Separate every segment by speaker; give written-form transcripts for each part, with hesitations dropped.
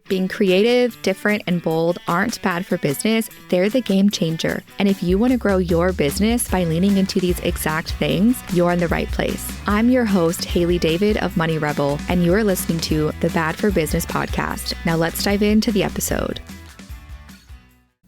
Speaker 1: Being creative, different, and bold aren't bad for business. They're the game changer. And if you want to grow your business by leaning into these exact things, you're in the right place. I'm your host, Haley David of Money Rebel, and you're listening to the Bad for Business podcast. Now let's dive into the episode.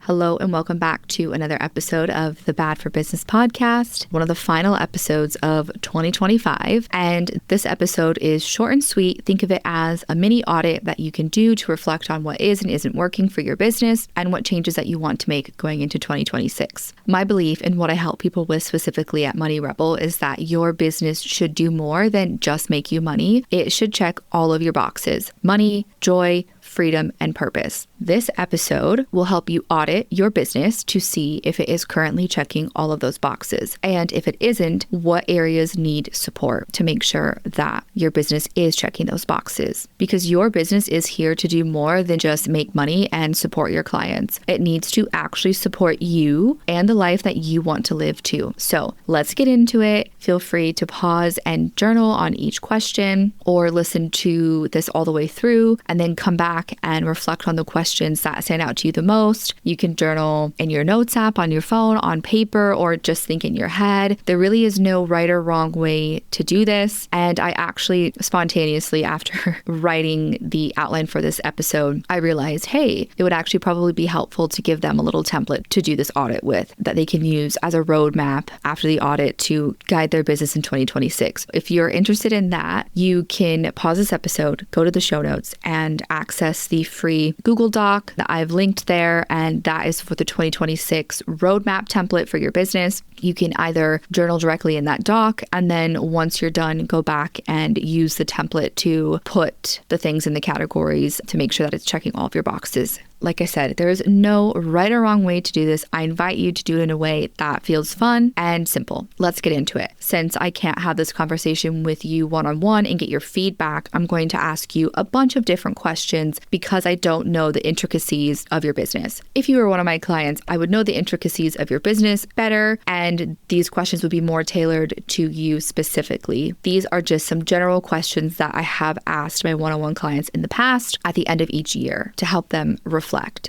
Speaker 1: Hello and welcome back to another episode of the Bad for Business podcast, one of the final episodes of 2025. And this episode is short and sweet. Think of it as a mini audit that you can do to reflect on what is and isn't working for your business and what changes that you want to make going into 2026. My belief and what I help people with specifically at Money Rebel is that your business should do more than just make you money. It should check all of your boxes: money, joy, freedom, and purpose. This episode will help you audit your business to see if it is currently checking all of those boxes. And if it isn't, what areas need support to make sure that your business is checking those boxes. Because your business is here to do more than just make money and support your clients. It needs to actually support you and the life that you want to live too. So let's get into it. Feel free to pause and journal on each question or listen to this all the way through and then come back and reflect on the questions that stand out to you the most. You can journal in your notes app, on your phone, on paper, or just think in your head. There really is no right or wrong way to do this. And I actually spontaneously, after writing the outline for this episode, I realized, hey, it would actually probably be helpful to give them a little template to do this audit with that they can use as a roadmap after the audit to guide their business in 2026. If you're interested in that, you can pause this episode, go to the show notes, and access the free Google Doc that I've linked there, and that is for the 2026 roadmap template for your business. You can either journal directly in that doc, and then once you're done, go back and use the template to put the things in the categories to make sure that it's checking all of your boxes. Like I said, there is no right or wrong way to do this. I invite you to do it in a way that feels fun and simple. Let's get into it. Since I can't have this conversation with you one-on-one and get your feedback, I'm going to ask you a bunch of different questions because I don't know the intricacies of your business. If you were one of my clients, I would know the intricacies of your business better, and these questions would be more tailored to you specifically. These are just some general questions that I have asked my one-on-one clients in the past at the end of each year to help them reflect.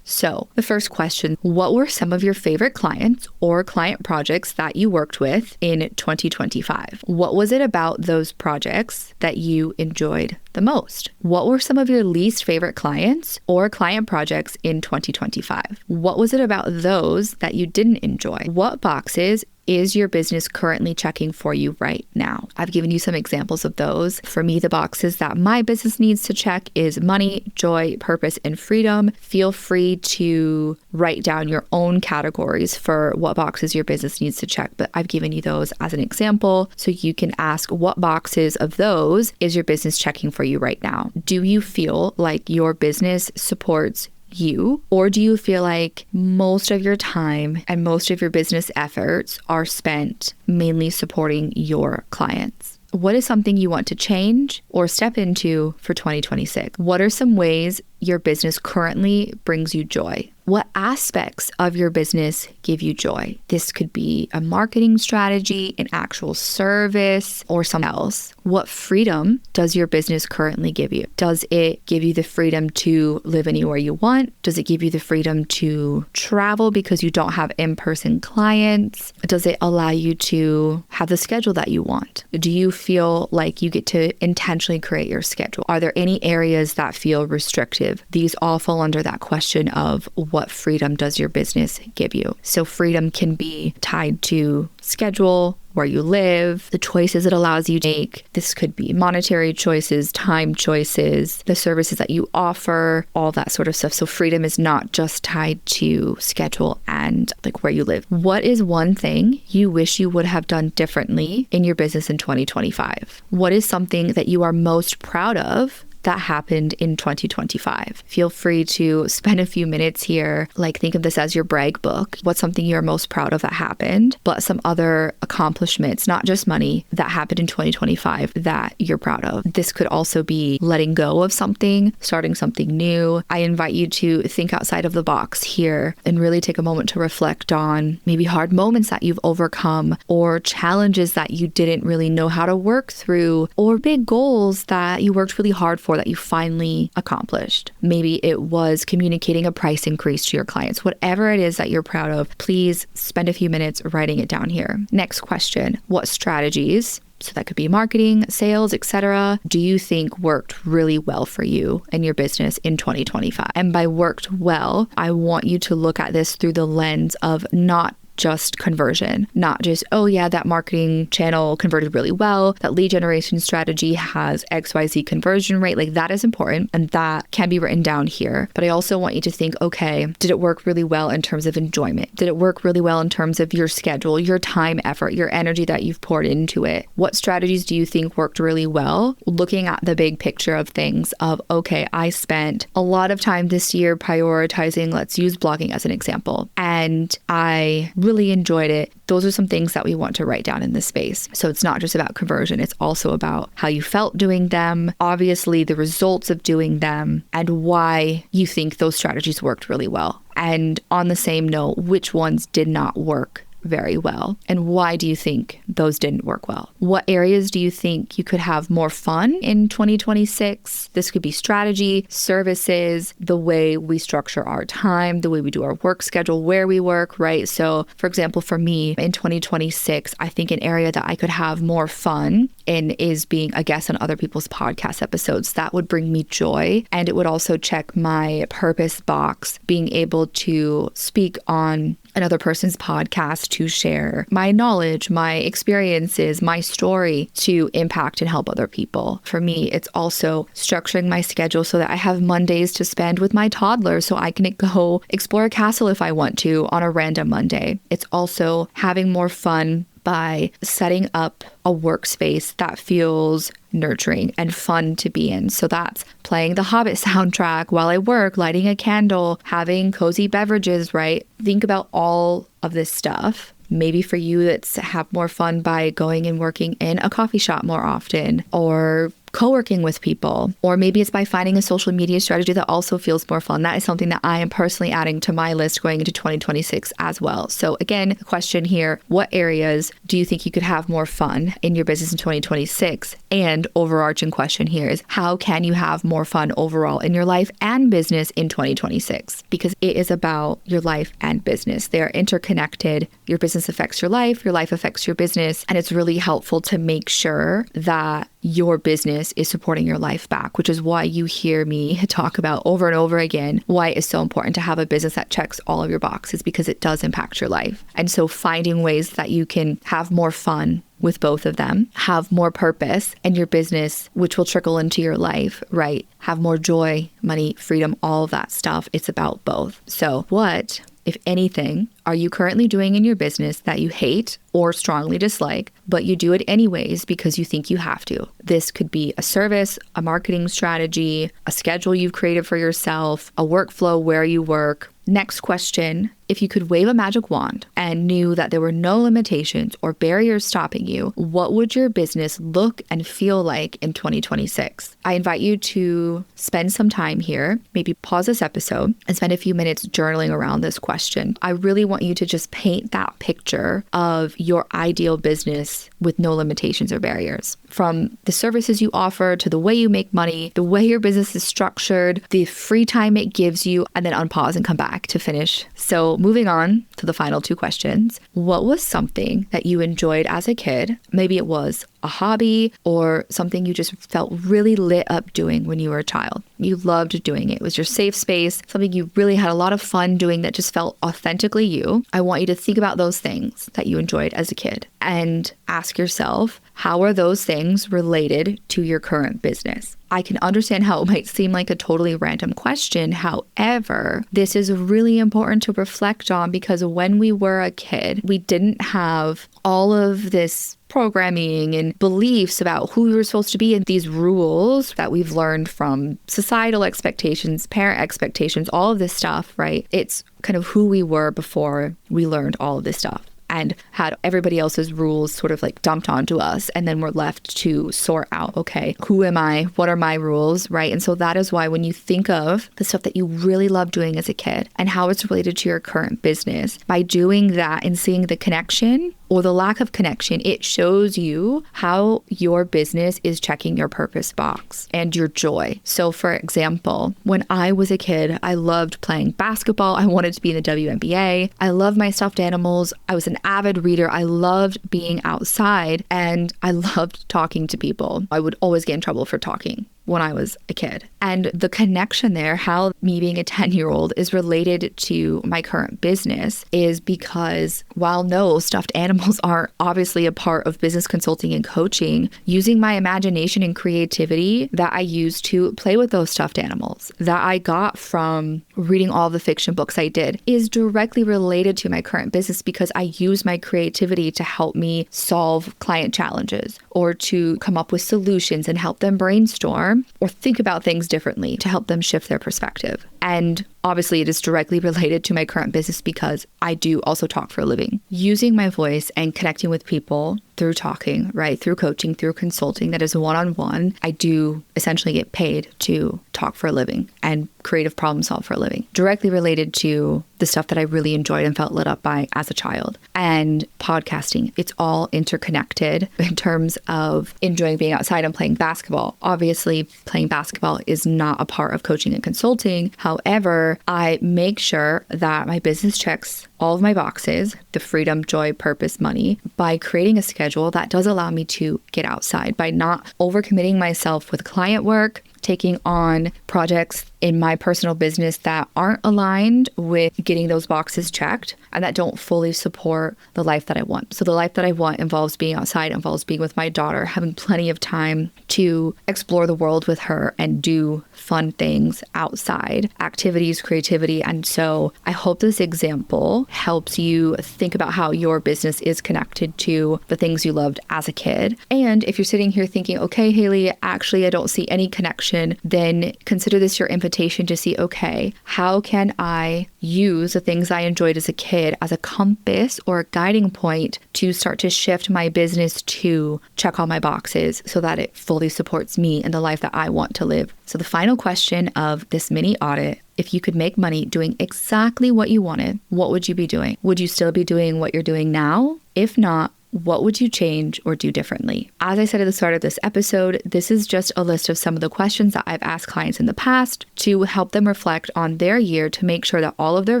Speaker 1: So the first question, what were some of your favorite clients or client projects that you worked with in 2025? What was it about those projects that you enjoyed the most? What were some of your least favorite clients or client projects in 2025? What was it about those that you didn't enjoy? What boxes is your business currently checking for you right now? I've given you some examples of those. For me, the boxes that my business needs to check is money, joy, purpose, and freedom. Feel free to write down your own categories for what boxes your business needs to check, but I've given you those as an example so you can ask what boxes of those is your business checking for you right now. Do you feel like your business supports you, or do you feel like most of your time and most of your business efforts are spent mainly supporting your clients? What is something you want to change or step into for 2026? What are some ways your business currently brings you joy? What aspects of your business give you joy? This could be a marketing strategy, an actual service, or something else. What freedom does your business currently give you? Does it give you the freedom to live anywhere you want? Does it give you the freedom to travel because you don't have in-person clients? Does it allow you to have the schedule that you want? Do you feel like you get to intentionally create your schedule? Are there any areas that feel restrictive? These all fall under that question of what freedom does your business give you? So freedom can be tied to schedule, where you live, the choices it allows you to make. This could be monetary choices, time choices, the services that you offer, all that sort of stuff. So freedom is not just tied to schedule and like where you live. What is one thing you wish you would have done differently in your business in 2025? What is something that you are most proud of that happened in 2025. Feel free to spend a few minutes here, like think of this as your brag book. What's something you're most proud of that happened, but some other accomplishments, not just money, that happened in 2025 that you're proud of. This could also be letting go of something, starting something new. I invite you to think outside of the box here and really take a moment to reflect on maybe hard moments that you've overcome, or challenges that you didn't really know how to work through, or big goals that you worked really hard for before that you finally accomplished. Maybe it was communicating a price increase to your clients. Whatever it is that you're proud of, please spend a few minutes writing it down here. Next question, what strategies, so that could be marketing, sales, etc., do you think worked really well for you and your business in 2025? And by worked well, I want you to look at this through the lens of not just conversion, not just, oh yeah, that marketing channel converted really well, that lead generation strategy has XYZ conversion rate. Like, that is important and that can be written down here. But I also want you to think, okay, did it work really well in terms of enjoyment? Did it work really well in terms of your schedule, your time, effort, your energy that you've poured into it? What strategies do you think worked really well? Looking at the big picture of things of, okay, I spent a lot of time this year prioritizing, let's use blogging as an example, and I really enjoyed it. Those are some things that we want to write down in this space. So it's not just about conversion, it's also about how you felt doing them, obviously the results of doing them, and why you think those strategies worked really well. And on the same note, which ones did not work very well, and why do you think those didn't work well? What areas do you think you could have more fun in 2026? This could be strategy, services, the way we structure our time, the way we do our work schedule, where we work, right? So for example, for me in 2026, I think an area that I could have more fun in is being a guest on other people's podcast episodes. That would bring me joy, and it would also check my purpose box, being able to speak on another person's podcast to share my knowledge, my experiences, my story to impact and help other people. For me, it's also structuring my schedule so that I have Mondays to spend with my toddler so I can go explore a castle if I want to on a random Monday. It's also having more fun by setting up a workspace that feels nurturing and fun to be in. So that's playing the Hobbit soundtrack while I work, lighting a candle, having cozy beverages, right? Think about all of this stuff. Maybe for you, it's have more fun by going and working in a coffee shop more often, or co-working with people, or maybe it's by finding a social media strategy that also feels more fun. That is something that I am personally adding to my list going into 2026 as well. So again, the question here, what areas do you think you could have more fun in your business in 2026? And overarching question here is, how can you have more fun overall in your life and business in 2026? Because it is about your life and business. They are interconnected. Your business affects your life affects your business, and it's really helpful to make sure that your business is supporting your life back, which is why you hear me talk about over and over again why it's so important to have a business that checks all of your boxes, because it does impact your life. And so finding ways that you can have more fun with both of them, have more purpose in your business, which will trickle into your life, right? Have more joy, money, freedom, all of that stuff. It's about both. So what, if anything, are you currently doing in your business that you hate or strongly dislike, but you do it anyways because you think you have to? This could be a service, a marketing strategy, a schedule you've created for yourself, a workflow where you work. Next question, if you could wave a magic wand and knew that there were no limitations or barriers stopping you, what would your business look and feel like in 2026? I invite you to spend some time here, maybe pause this episode and spend a few minutes journaling around this question. I really want you to just paint that picture of your ideal business with no limitations or barriers. From the services you offer to the way you make money, the way your business is structured, the free time it gives you, and then unpause and come back to finish. So moving on to the final two questions. What was something that you enjoyed as a kid? Maybe it was a hobby or something you just felt really lit up doing when you were a child. You loved doing it. It was your safe space, something you really had a lot of fun doing that just felt authentically you. I want you to think about those things that you enjoyed as a kid and ask yourself, how are those things related to your current business? I can understand how it might seem like a totally random question. However, this is really important to reflect on, because when we were a kid, we didn't have all of this programming and beliefs about who we were supposed to be, and these rules that we've learned from societal expectations, parent expectations, all of this stuff, right? It's kind of who we were before we learned all of this stuff and had everybody else's rules sort of like dumped onto us. And then we're left to sort out, okay, who am I? What are my rules, right? And so that is why when you think of the stuff that you really love doing as a kid and how it's related to your current business, by doing that and seeing the connection, or the lack of connection, it shows you how your business is checking your purpose box and your joy. So for example, when I was a kid, I loved playing basketball. I wanted to be in the WNBA. I loved my stuffed animals. I was an avid reader. I loved being outside and I loved talking to people. I would always get in trouble for talking when I was a kid. And the connection there, how me being a 10-year-old is related to my current business, is because while no, stuffed animals are obviously a part of business consulting and coaching, using my imagination and creativity that I use to play with those stuffed animals that I got from reading all the fiction books I did is directly related to my current business because I use my creativity to help me solve client challenges or to come up with solutions and help them brainstorm or think about things differently to help them shift their perspective. And obviously, it is directly related to my current business because I do also talk for a living. Using my voice and connecting with people through talking, right? Through coaching, through consulting, that is one-on-one. I do essentially get paid to talk for a living and creative problem solve for a living. Directly related to the stuff that I really enjoyed and felt lit up by as a child. And podcasting, it's all interconnected in terms of enjoying being outside and playing basketball. Obviously, playing basketball is not a part of coaching and consulting. However, I make sure that my business checks all of my boxes, the freedom, joy, purpose, money, by creating a schedule that does allow me to get outside, by not overcommitting myself with client work, taking on projects in my personal business that aren't aligned with getting those boxes checked and that don't fully support the life that I want. So the life that I want involves being outside, involves being with my daughter, having plenty of time to explore the world with her and do fun things outside, activities, creativity. And so I hope this example helps you think about how your business is connected to the things you loved as a kid. And if you're sitting here thinking, okay, Haley, actually, I don't see any connection, then consider this your invitation to see, okay, how can I use the things I enjoyed as a kid as a compass or a guiding point to start to shift my business to check all my boxes so that it fully supports me and the life that I want to live. So the final question of this mini audit: if you could make money doing exactly what you wanted, what would you be doing? Would you still be doing what you're doing now? If not, what would you change or do differently? As I said at the start of this episode, this is just a list of some of the questions that I've asked clients in the past to help them reflect on their year to make sure that all of their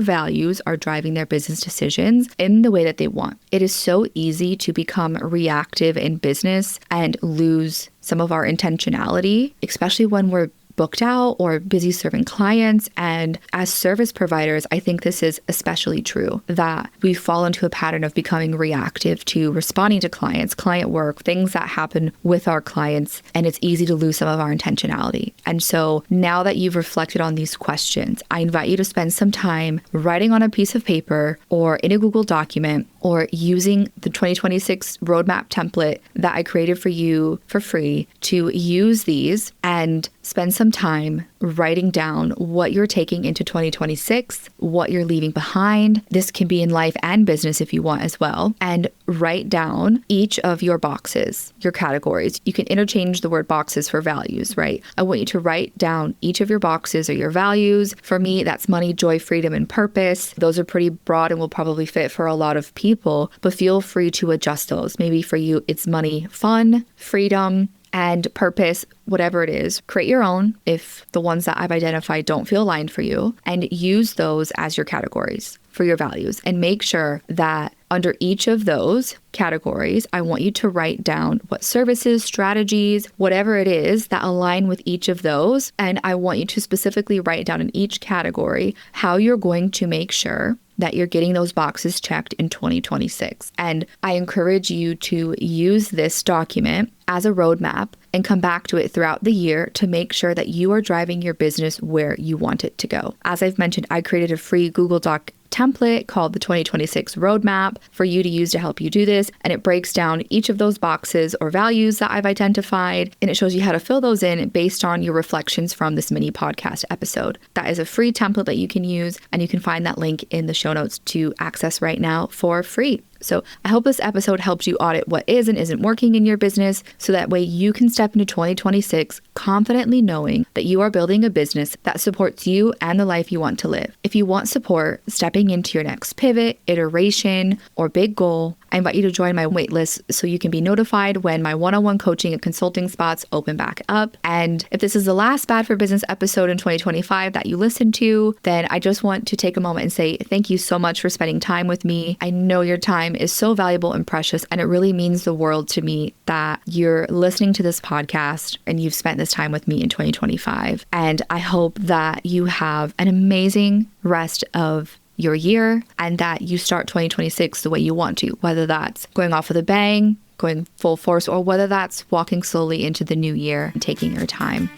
Speaker 1: values are driving their business decisions in the way that they want. It is so easy to become reactive in business and lose some of our intentionality, especially when we're booked out or busy serving clients. And as service providers, I think this is especially true, that we fall into a pattern of becoming reactive to responding to clients, client work, things that happen with our clients, and it's easy to lose some of our intentionality. And so now that you've reflected on these questions, I invite you to spend some time writing on a piece of paper or in a Google document or using the 2026 roadmap template that I created for you for free to use these and spend some time writing down what you're taking into 2026, what you're leaving behind. This can be in life and business if you want as well. And write down each of your boxes, your categories. You can interchange the word boxes for values, right? I want you to write down each of your boxes or your values. For me, that's money, joy, freedom, and purpose. Those are pretty broad and will probably fit for a lot of people, but feel free to adjust those. Maybe for you, it's money, fun, freedom, and purpose, whatever it is. Create your own if the ones that I've identified don't feel aligned for you, and use those as your categories for your values. And make sure that under each of those categories, I want you to write down what services, strategies, whatever it is that align with each of those. And I want you to specifically write down in each category how you're going to make sure that you're getting those boxes checked in 2026. And I encourage you to use this document as a roadmap and come back to it throughout the year to make sure that you are driving your business where you want it to go. As I've mentioned, I created a free Google Doc template called the 2026 roadmap for you to use to help you do this. And it breaks down each of those boxes or values that I've identified, and it shows you how to fill those in based on your reflections from this mini podcast episode. That is a free template that you can use, and you can find that link in the show notes to access right now for free. So I hope this episode helps you audit what is and isn't working in your business so that way you can step into 2026 confidently knowing that you are building a business that supports you and the life you want to live. If you want support stepping into your next pivot, iteration, or big goal, I invite you to join my waitlist so you can be notified when my one-on-one coaching and consulting spots open back up. And if this is the last Bad for Business episode in 2025 that you listen to, then I just want to take a moment and say thank you so much for spending time with me. I know your time is so valuable and precious, and it really means the world to me that you're listening to this podcast and you've spent this time with me in 2025. And I hope that you have an amazing rest of your year and that you start 2026 the way you want to, whether that's going off with a bang, going full force, or whether that's walking slowly into the new year and taking your time.